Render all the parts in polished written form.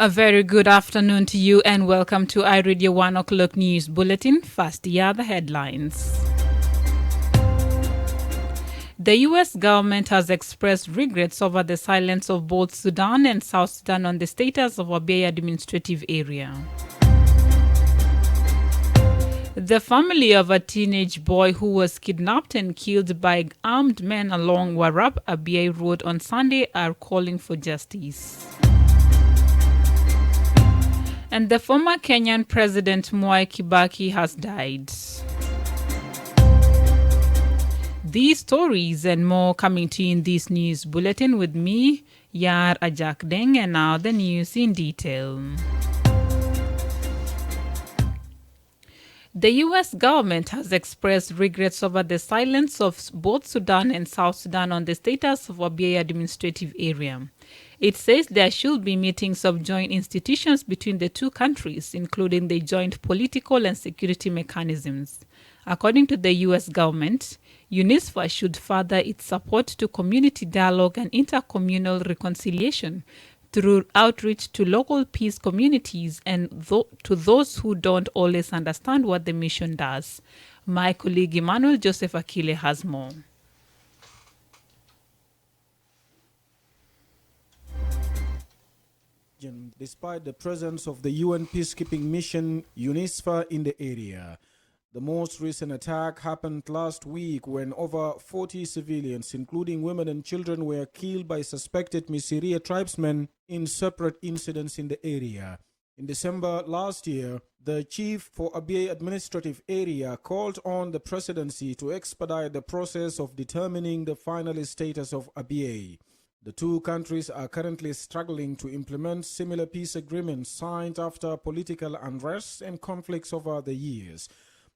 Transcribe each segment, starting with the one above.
A very good afternoon to you and welcome to iRadio 1 o'clock news bulletin. First, here are the headlines. The U.S. government has expressed regrets over the silence of both Sudan and South Sudan on the status of Abyei administrative area. The family of a teenage boy who was kidnapped and killed by armed men along Warab Abyei Road on Sunday are calling for justice. And the former Kenyan President Mwai Kibaki has died. These stories and more coming to you in this news bulletin with me, Yar Ajak Deng, and now the news in detail. The U.S. government has expressed regrets over the silence of both Sudan and South Sudan on the status of Abyei administrative area. It says there should be meetings of joint institutions between the two countries, including the joint political and security mechanisms. According to the U.S. government, UNISFA should further its support to community dialogue and intercommunal reconciliation through outreach to local peace communities and to those who don't always understand what the mission does. My colleague Emmanuel Joseph Akile has more. Despite the presence of the UN peacekeeping mission UNISFA in the area. The most recent attack happened last week when over 40 civilians, including women and children, were killed by suspected Misiria tribesmen in separate incidents in the area. In December last year, the chief for Abyei administrative area called on the presidency to expedite the process of determining the final status of Abyei. The two countries are currently struggling to implement similar peace agreements signed after political unrest and conflicts over the years.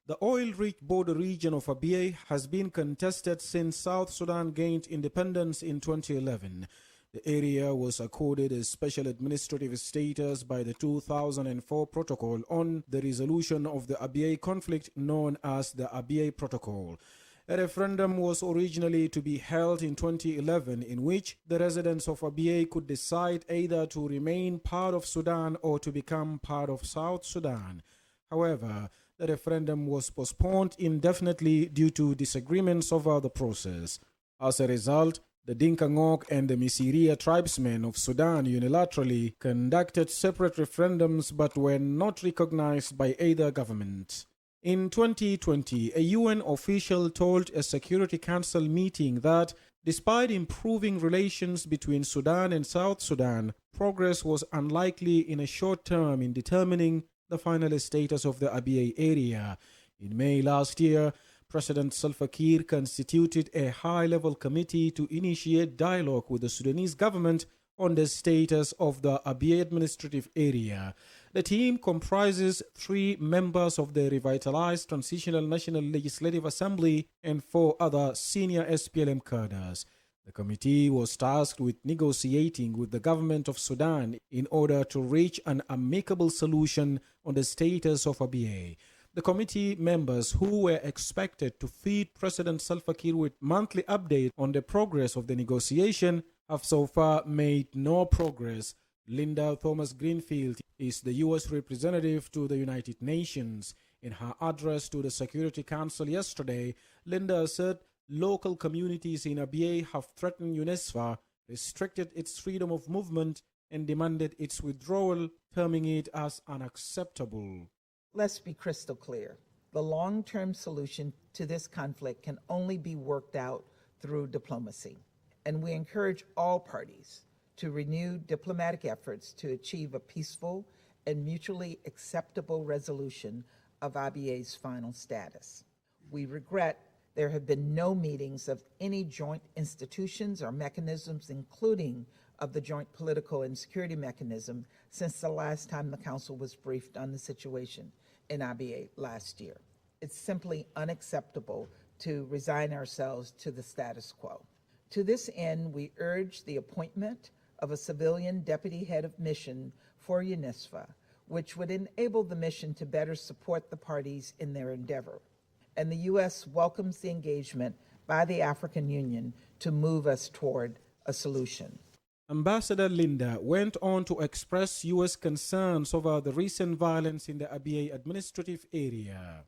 The oil-rich border region of Abyei has been contested since South Sudan gained independence in 2011. The area was accorded a special administrative status by the 2004 Protocol on the resolution of the Abyei conflict known as the Abyei Protocol. A referendum was originally to be held in 2011 in which the residents of Abyei could decide either to remain part of Sudan or to become part of South Sudan. However, the referendum was postponed indefinitely due to disagreements over the process. As a result, the Dinka Ngok and the Misiria tribesmen of Sudan unilaterally conducted separate referendums but were not recognized by either government. In 2020, a UN official told a Security Council meeting that despite improving relations between Sudan and South Sudan, progress was unlikely in a short term in determining the final status of the Abyei area. In May last year, President Salva Kiir constituted a high-level committee to initiate dialogue with the Sudanese government on the status of the Abyei administrative area. The team comprises 3 members of the revitalized Transitional National Legislative Assembly and 4 other senior SPLM cadres. The committee was tasked with negotiating with the government of Sudan in order to reach an amicable solution on the status of Abyei. The committee members, who were expected to feed President Salva Kiir with monthly updates on the progress of the negotiation, have so far made no progress. Linda Thomas-Greenfield is the U.S. representative to the United Nations. In her address to the Security Council yesterday, Linda said local communities in Abyei have threatened UNISFA, restricted its freedom of movement, and demanded its withdrawal, terming it as unacceptable. Let's be crystal clear. The long-term solution to this conflict can only be worked out through diplomacy, and we encourage all parties to renew diplomatic efforts to achieve a peaceful and mutually acceptable resolution of Abyei's final status. We regret there have been no meetings of any joint institutions or mechanisms, including of the Joint Political and Security Mechanism, since the last time the Council was briefed on the situation in Abyei last year. It's simply unacceptable to resign ourselves to the status quo. To this end, we urge the appointment of a civilian deputy head of mission for UNISFA, which would enable the mission to better support the parties in their endeavor. And the U.S. welcomes the engagement by the African Union to move us toward a solution. Ambassador Linda went on to express U.S. concerns over the recent violence in the Abyei administrative area.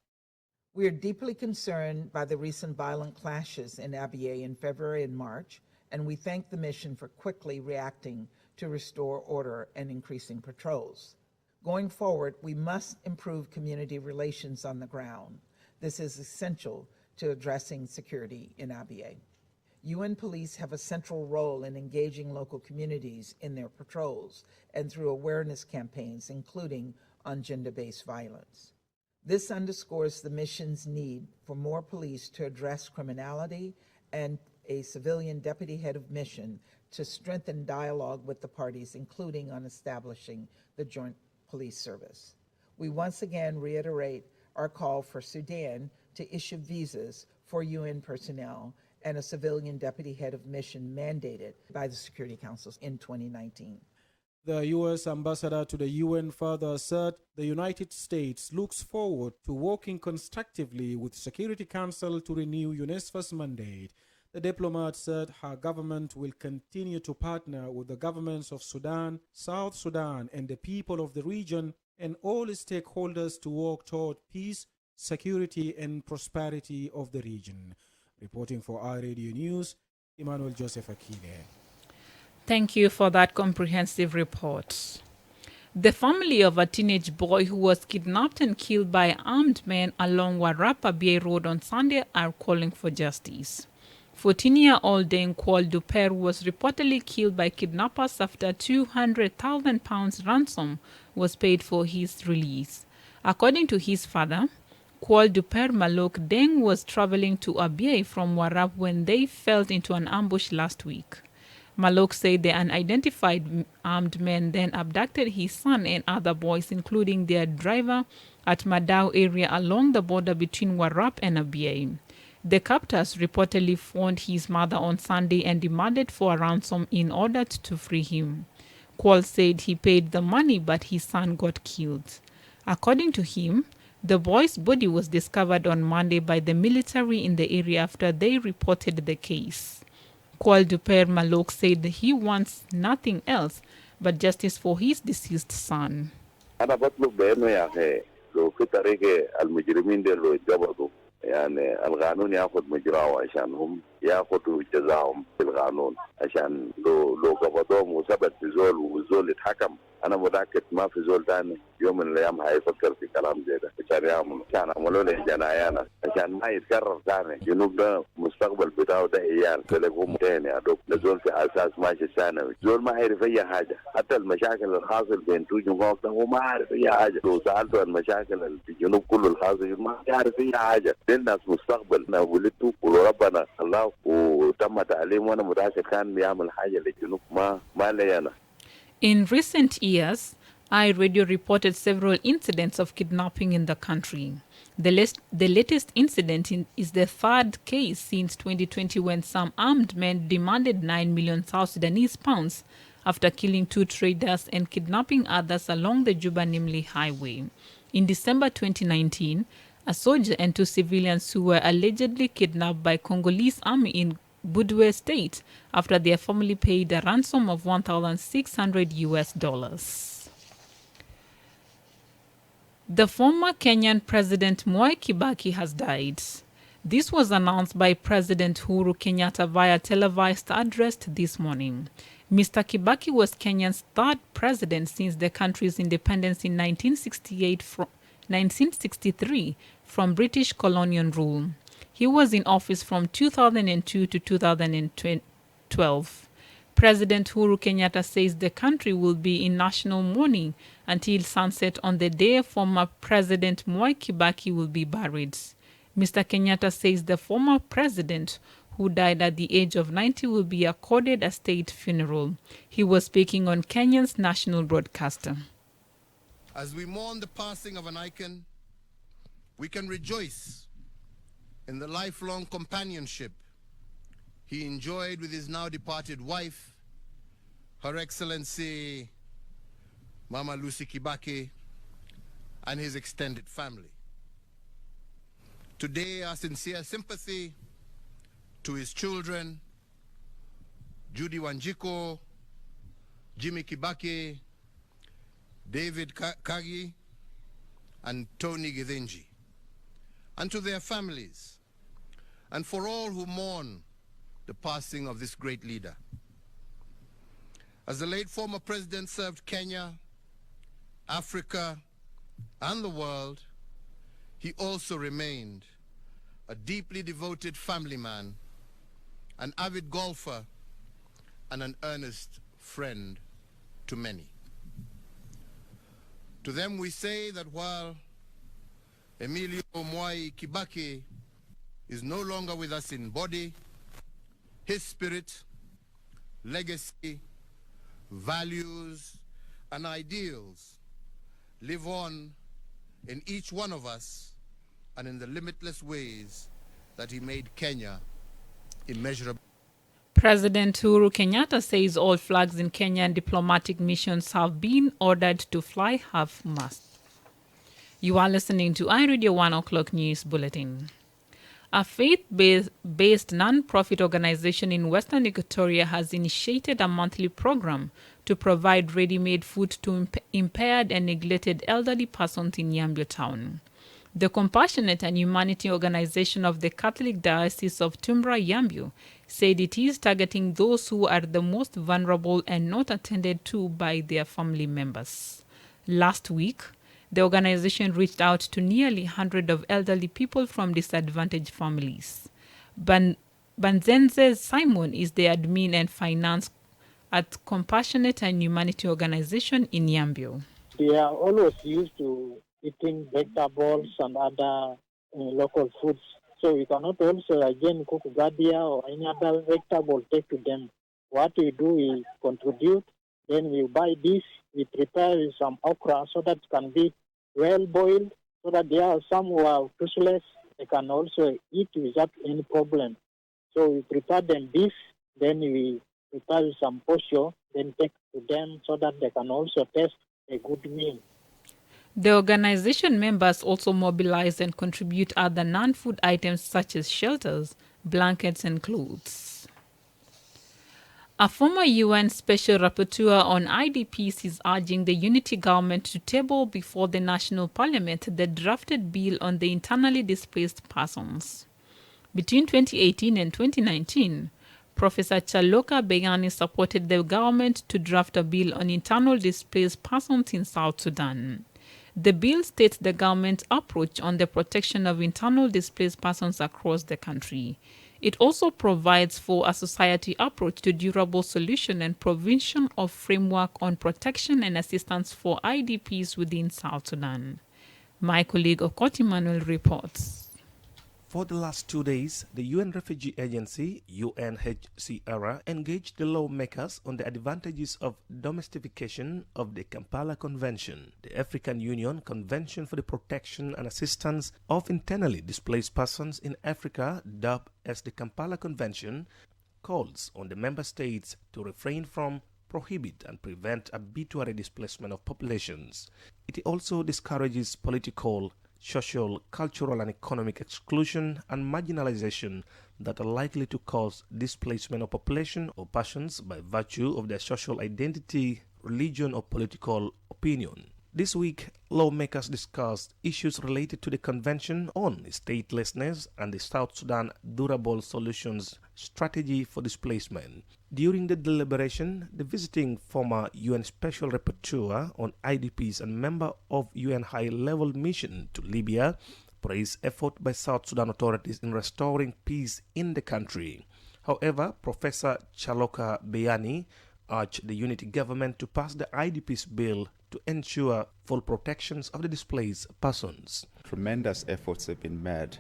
We are deeply concerned by the recent violent clashes in Abyei in February and March, and we thank the mission for quickly reacting to restore order and increasing patrols. Going forward, we must improve community relations on the ground. This is essential to addressing security in Abyei. UN police have a central role in engaging local communities in their patrols and through awareness campaigns, including on gender-based violence. This underscores the mission's need for more police to address criminality and a civilian deputy head of mission to strengthen dialogue with the parties, including on establishing the Joint Police Service. We once again reiterate our call for Sudan to issue visas for UN personnel and a civilian deputy head of mission mandated by the Security Council in 2019. The U.S. ambassador to the UN further said the United States looks forward to working constructively with Security Council to renew UNISFA's mandate. The diplomat said her government will continue to partner with the governments of Sudan, South Sudan, and the people of the region and all stakeholders to work toward peace, security, and prosperity of the region. Reporting for iRadio News, Emmanuel Joseph Akile. Thank you for that comprehensive report. The family of a teenage boy who was kidnapped and killed by armed men along Warrap Abyei Road on Sunday are calling for justice. 14-year-old Deng Kual Duper was reportedly killed by kidnappers after £200,000 ransom was paid for his release. According to his father, Kual Duper Malok, Deng was traveling to Abyei from Warrap when they fell into an ambush last week. Malok said the unidentified armed men then abducted his son and other boys, including their driver, at Madao area along the border between Warrap and Abyei. The captors reportedly phoned his mother on Sunday and demanded for a ransom in order to free him. Kual said he paid the money, but his son got killed. According to him, the boy's body was discovered on Monday by the military in the area after they reported the case. Kual Duper Malok said he wants nothing else but justice for his deceased son. يعني القانون ياخذ مجراه عشان هم ياخذوا جزاهم بالقانون عشان لو قبضوهم وثبت في زول والزول يتحكم انا متاكد ما في زول ثاني يوم من الايام هيفكر في كلام زي ده عشان عملوا له جنايانا عشان ما يتكرر ثاني. جنوب ده مستقبل بتاعه ده عيال تلاقوهم تاني يا دوب زول في اساس ماشي ثانوي زول ما يعرف اي حاجه حتى المشاكل الخاصه بين توجو ده هو ما عارف اي حاجه. لو سالته المشاكل اللي في الجنوب كله الخاصه ما يعرف اي حاجه. دي الناس مستقبل ولدته وربنا الله وتم تعليمه وانا متاكد كان بيعمل حاجه للجنوب ما لي انا. In recent years, iRadio reported several incidents of kidnapping in the country. The latest incident is the third case since 2020 when some armed men demanded 9 million South Sudanese pounds after killing 2 traders and kidnapping others along the Juba-Nimli highway. In December 2019, a soldier and 2 civilians who were allegedly kidnapped by Congolese army in Budwe State after their family paid a ransom of $1,600. The former Kenyan President Mwai Kibaki has died. This was announced by President Uhuru Kenyatta via televised address this morning. Mr. Kibaki was Kenya's third president since the country's independence in 1963 from British colonial rule. He was in office from 2002 to 2012. President Uhuru Kenyatta says the country will be in national mourning until sunset on the day former President Mwai Kibaki will be buried. Mr. Kenyatta says the former president, who died at the age of 90, will be accorded a state funeral. He was speaking on Kenya's national broadcaster. As we mourn the passing of an icon, we can rejoice in the lifelong companionship he enjoyed with his now departed wife, Her Excellency Mama Lucy Kibaki, and his extended family. Today, our sincere sympathy to his children, Judy Wanjiko, Jimmy Kibaki, David Kagi, and Tony Githinji, and to their families, and for all who mourn the passing of this great leader. As the late former president served Kenya, Africa, and the world, he also remained a deeply devoted family man, an avid golfer, and an earnest friend to many. To them we say that while Emilio Mwai Kibaki is no longer with us in body, his spirit, legacy, values, and ideals live on in each one of us and in the limitless ways that he made Kenya immeasurable. President Uhuru Kenyatta says all flags in Kenyan diplomatic missions have been ordered to fly half-mast. You are listening to iRadio 1 o'clock news bulletin. A faith-based non-profit organization in Western Equatoria has initiated a monthly program to provide ready-made food to impaired and neglected elderly persons in Yambio town. The Compassionate and Humanity Organization of the Catholic Diocese of Tumra Yambio said it is targeting those who are the most vulnerable and not attended to by their family members. Last week, the organization reached out to nearly 100 of elderly people from disadvantaged families. Banzenze Simon is the admin and finance at Compassionate and Humanity Organization in Yambio. They are always used to eating vegetables and other local foods. So we cannot also again cook gadia or any other vegetable take to them. What we do is contribute, then we buy this, we prepare some okra so that it can be well boiled, so that there are some who are toothless, they can also eat without any problem. So we prepare them beef, then we prepare some posho, then take to them so that they can also taste a good meal. The organization members also mobilize and contribute other non-food items such as shelters, blankets, and clothes. A former UN Special Rapporteur on IDPs is urging the unity government to table before the National Parliament the drafted bill on the internally displaced persons. Between 2018 and 2019, Professor Chaloka Beyani supported the government to draft a bill on internal displaced persons in South Sudan. The bill states the government's approach on the protection of internal displaced persons across the country. It also provides for a society approach to durable solution and provision of framework on protection and assistance for IDPs within South Sudan. My colleague Okoti Manuel reports. For the last 2 days, the UN Refugee Agency, UNHCR, engaged the lawmakers on the advantages of domestication of the Kampala Convention, the African Union Convention for the Protection and Assistance of Internally Displaced Persons in Africa, dubbed as the Kampala Convention, calls on the member states to refrain from, prohibit and prevent arbitrary displacement of populations. It also discourages political, social, cultural, and economic exclusion and marginalization that are likely to cause displacement of population or persons by virtue of their social identity, religion, or political opinion. This week, lawmakers discussed issues related to the Convention on Statelessness and the South Sudan Durable Solutions Strategy for Displacement. During the deliberation, the visiting former UN Special Rapporteur on IDPs and member of UN High-Level Mission to Libya praised effort by South Sudan authorities in restoring peace in the country. However, Professor Chaloka Beyani urged the unity government to pass the IDPs bill to ensure full protections of the displaced persons. Tremendous efforts have been made,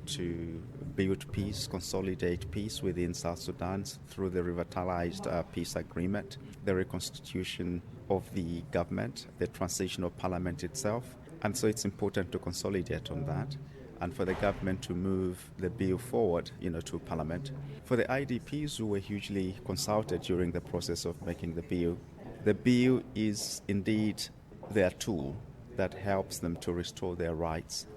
to build peace, consolidate peace within South Sudan through the revitalized peace agreement, the reconstitution of the government, the transition of parliament itself. And so it's important to consolidate on that and for the government to move the bill forward, to parliament. For the IDPs who were hugely consulted during the process of making the bill is indeed their tool that helps them to restore their rights,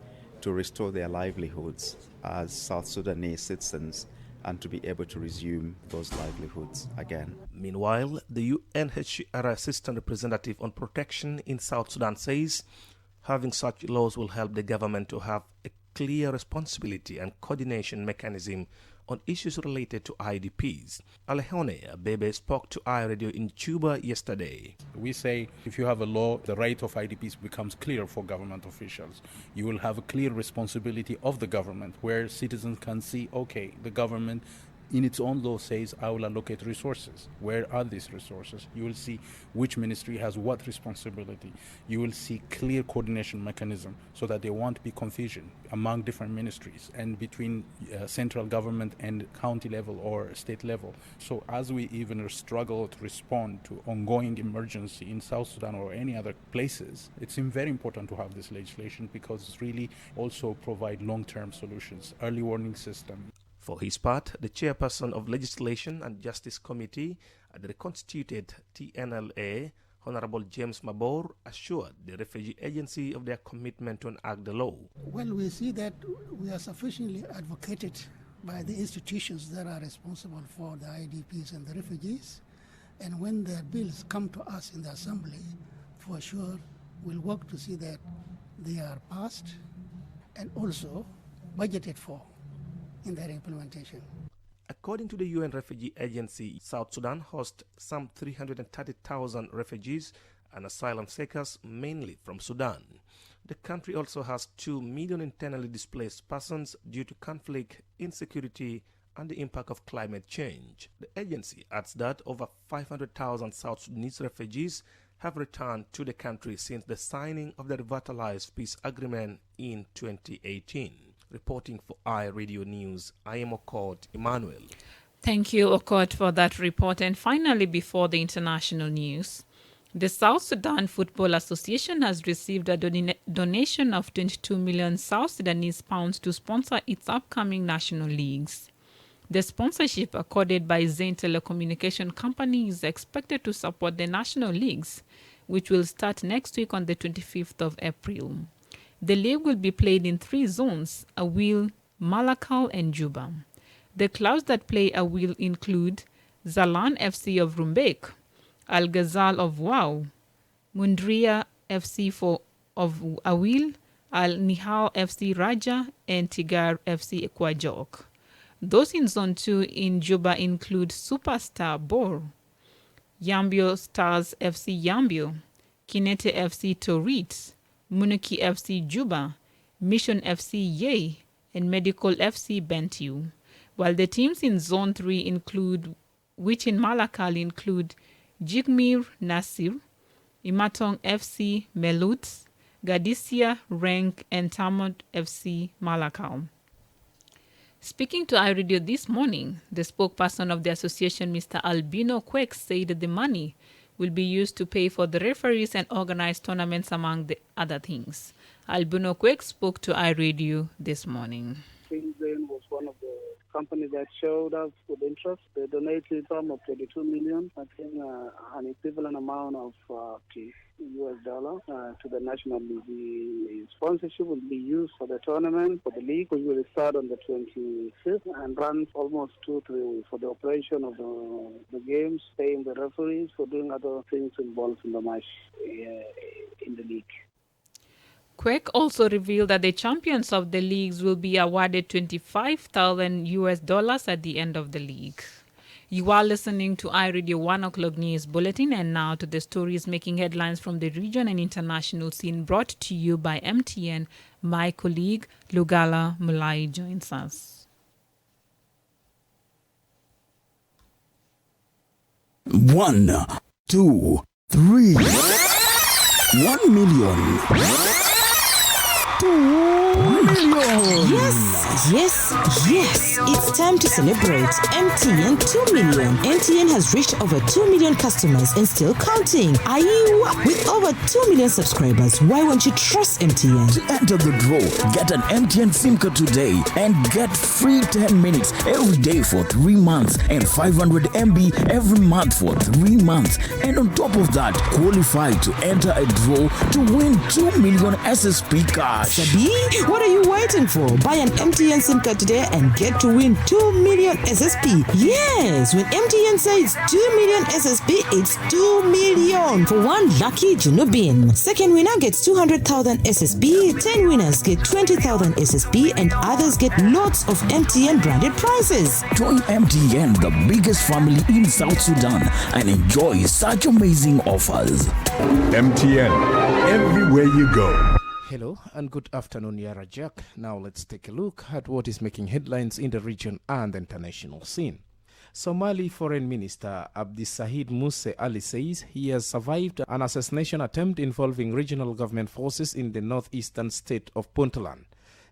to restore their livelihoods as South Sudanese citizens and to be able to resume those livelihoods again. Meanwhile, the UNHCR Assistant Representative on Protection in South Sudan says having such laws will help the government to have a clear responsibility and coordination mechanism on issues related to IDPs. Alejone Abebe spoke to iRadio in Juba yesterday. We say if you have a law, the right of IDPs becomes clear for government officials. You will have a clear responsibility of the government where citizens can see, okay, the government in its own law says, I will allocate resources. Where are these resources? You will see which ministry has what responsibility. You will see clear coordination mechanism so that there won't be confusion among different ministries and between central government and county level or state level. So as we even struggle to respond to ongoing emergency in South Sudan or any other places, it's very important to have this legislation because it's really also provide long-term solutions, early warning system. For his part, the chairperson of Legislation and Justice Committee at the reconstituted TNLA, Honorable James Mabor, assured the refugee agency of their commitment to enact the law. Well, we see that we are sufficiently advocated by the institutions that are responsible for the IDPs and the refugees. And when their bills come to us in the Assembly, for sure, we'll work to see that they are passed and also budgeted for in their implementation. According to the UN Refugee Agency, South Sudan hosts some 330,000 refugees and asylum seekers, mainly from Sudan. The country also has 2 million internally displaced persons due to conflict, insecurity, and the impact of climate change. The agency adds that over 500,000 South Sudanese refugees have returned to the country since the signing of the revitalized peace agreement in 2018. Reporting for iRadio News, I am Okot Emmanuel. Thank you, Okot, for that report. And finally, before the international news, the South Sudan Football Association has received a donation of 22 million South Sudanese pounds to sponsor its upcoming national leagues. The sponsorship accorded by Zain Telecommunication Company is expected to support the national leagues, which will start next week on the 25th of April. The league will be played in 3 zones, Awil, Malakal, and Juba. The clubs that play Awil include Zalan FC of Rumbek, Al Ghazal of Wau, Mundria FC of Awil, Al Nihal FC Raja, and Tigar FC Kwajok. Those in Zone 2 in Juba include Superstar Bor, Yambio Stars FC Yambio, Kinete FC Torit, Munuki FC Juba, Mission FC Yei, and Medical FC Bentiu, while the teams in Zone 3 which in Malakal include Jigmir Nasir, Imatong FC Melut, Gadisia Renk, and Tamod FC Malakal. Speaking to iRadio this morning, the spokesperson of the association, Mr. Albino Kwek, said that the money will be used to pay for the referees and organize tournaments, among the other things. Albino Kwek spoke to iRadio this morning. Zain was one of the companies that showed us with interest. They donated some of 22 million, I think an equivalent amount of $US to the National League. The sponsorship will be used for the tournament, for the league, which will start on the 25th and run almost 2-3 weeks for the operation of the games, paying the referees, for doing other things involved in the match in the league. Kwek also revealed that the champions of the leagues will be awarded $25,000 at the end of the league. You are listening to iRadio 1 o'clock news bulletin, and now to the stories making headlines from the region and international scene, brought to you by MTN. My colleague Lugala Mulai joins us. 1, 2, 3. 1 million. 2 million. Yes. It's time to celebrate MTN 2 million. MTN has reached over 2 million customers and still counting. Are you? With over 2 million subscribers, why won't you trust MTN? To enter the draw, get an MTN SIM card today and get free 10 minutes every day for 3 months and 500 MB every month for 3 months. And on top of that, qualify to enter a draw to win 2 million SSP cash. Sabi, What are you waiting for? Buy an MTN SIM card today and get to win 2 million SSP. Yes, when MTN says 2 million SSP, it's 2 million for one lucky Junubian. Second winner gets 200,000 SSP, 10 winners get 20,000 SSP, and others get lots of MTN branded prizes. Join MTN, the biggest family in South Sudan, and enjoy such amazing offers. MTN, everywhere you go. Hello and good afternoon, Yara Jack. Now let's take a look at what is making headlines in the region and the international scene. Somali Foreign Minister Abdissahid Muse Ali says he has survived an assassination attempt involving regional government forces in the northeastern state of Puntland.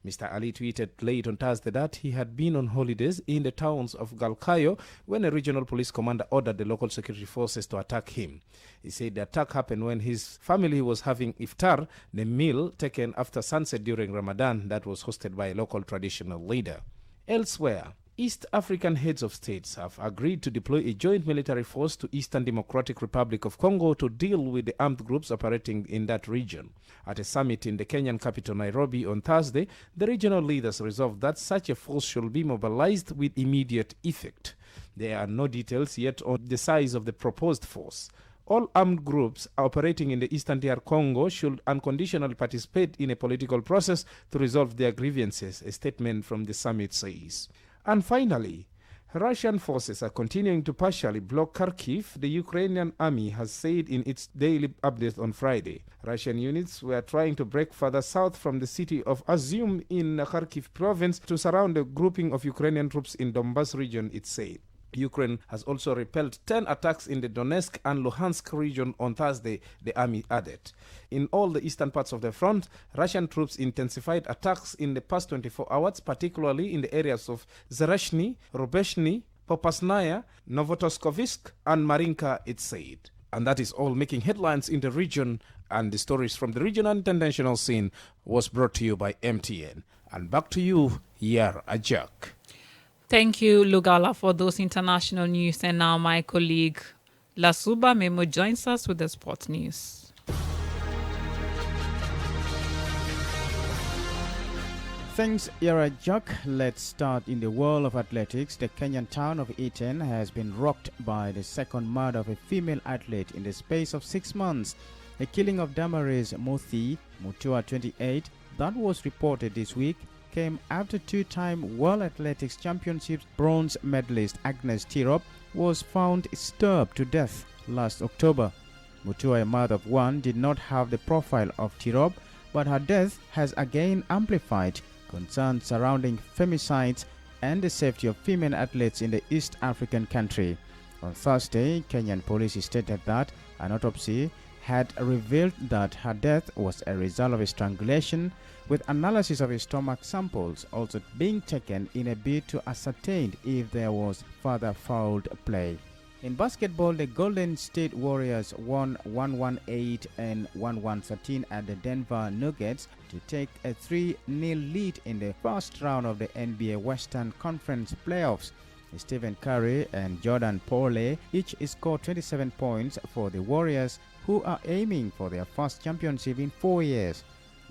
Mr. Ali tweeted late on Thursday that he had been on holidays in the towns of Galkayo when a regional police commander ordered the local security forces to attack him. He said the attack happened when his family was having iftar, the meal taken after sunset during Ramadan that was hosted by a local traditional leader. Elsewhere, East African heads of states have agreed to deploy a joint military force to Eastern Democratic Republic of Congo to deal with the armed groups operating in that region. At a summit in the Kenyan capital Nairobi on Thursday, the regional leaders resolved that such a force should be mobilized with immediate effect. There are no details yet on the size of the proposed force. All armed groups operating in the Eastern DR Congo should unconditionally participate in a political process to resolve their grievances, a statement from the summit says. And finally, Russian forces are continuing to partially block Kharkiv, the Ukrainian army has said in its daily update on Friday. Russian units were trying to break further south from the city of Izium in Kharkiv province to surround a grouping of Ukrainian troops in Donbas region, it said. Ukraine has also repelled 10 attacks in the Donetsk and Luhansk region on Thursday, the army added. In all the eastern parts of the front, Russian troops intensified attacks in the past 24 hours, particularly in the areas of Zereshny, Rubeshny, Popasnaya, Novotoskovsk, and Marinka, it said. And that is all making headlines in the region, and the stories from the regional and international scene was brought to you by MTN. And back to you, Yar Ajak. Thank you, Lugala, for those international news. And now my colleague Lasuba Memo joins us with the sports news. Thanks, Yara Jack. Let's start in the world of athletics. The Kenyan town of Iten has been rocked by the second murder of a female athlete in the space of 6 months. The killing of Damaris Muthi, Mutua 28, that was reported this week, came after two-time World Athletics Championships bronze medalist Agnes Tirop was found stabbed to death last October. Mutua, a mother of one, did not have the profile of Tirop, but her death has again amplified concerns surrounding femicides and the safety of female athletes in the East African country. On Thursday, Kenyan police stated that an autopsy had revealed that her death was a result of a strangulation, with analysis of his stomach samples also being taken in a bid to ascertain if there was further foul play. In basketball, the Golden State Warriors won 118 and 113 at the Denver Nuggets to take a 3-0 lead in the first round of the NBA Western Conference playoffs. Stephen Curry and Jordan Poole each scored 27 points for the Warriors, who are aiming for their first championship in 4 years.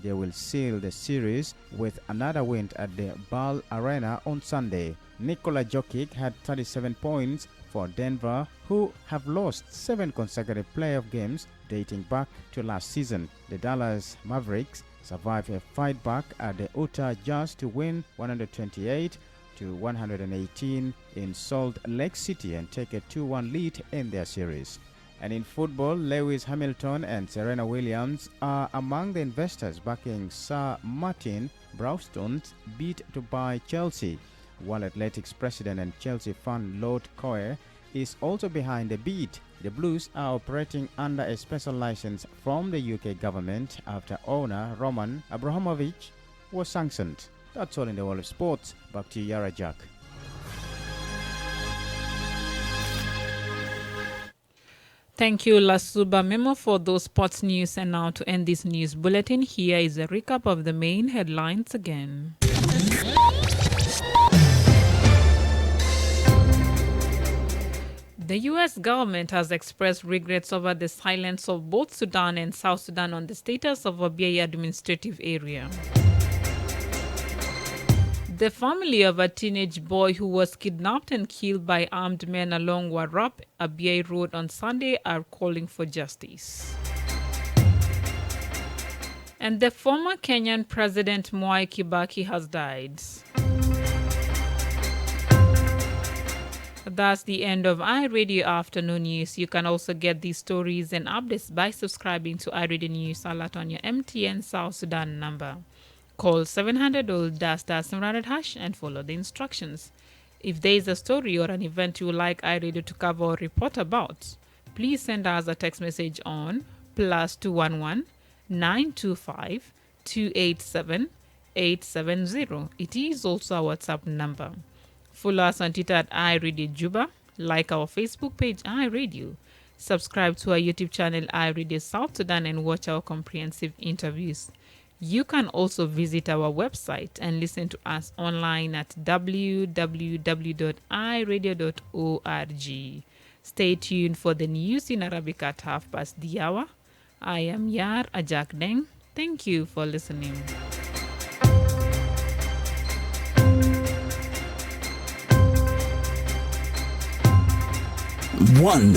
They will seal the series with another win at the Ball Arena on Sunday. Nikola Jokic had 37 points for Denver, who have lost 7 consecutive playoff games dating back to last season. The Dallas Mavericks survived a fight back at the Utah Jazz to win 128-118 in Salt Lake City and take a 2-1 lead in their series. And in football, Lewis Hamilton and Serena Williams are among the investors backing Sir Martin Brownston's bid to buy Chelsea. World Athletics president and Chelsea fan Lord Coe is also behind the bid. The Blues are operating under a special license from the UK government after owner Roman Abramovich was sanctioned. That's all in the world of sports. Back to Yara Jack. Thank you, Lasuba Memo, for those sports news. And now to end this news bulletin, here is a recap of the main headlines again. The U.S. government has expressed regrets over the silence of both Sudan and South Sudan on the status of Abyei administrative area. The family of a teenage boy who was kidnapped and killed by armed men along Warrap, Abiy Road on Sunday are calling for justice. And the former Kenyan President Mwai Kibaki has died. That's the end of iRadio Afternoon News. You can also get these stories and updates by subscribing to iRadio News Alert on your MTN South Sudan number. Call 700-700# and follow the instructions. If there is a story or an event you would like iRadio to cover or report about, please send us a text message on +211 925 287 870. It is also our WhatsApp number. Follow us on Twitter at iRadio Juba, like our Facebook page iRadio, subscribe to our YouTube channel iRadio South Sudan, and watch our comprehensive interviews. You can also visit our website and listen to us online at www.iradio.org. Stay tuned for the news in Arabic at 1/2 the hour. I am Yar Ajak Deng. Thank you for listening. One.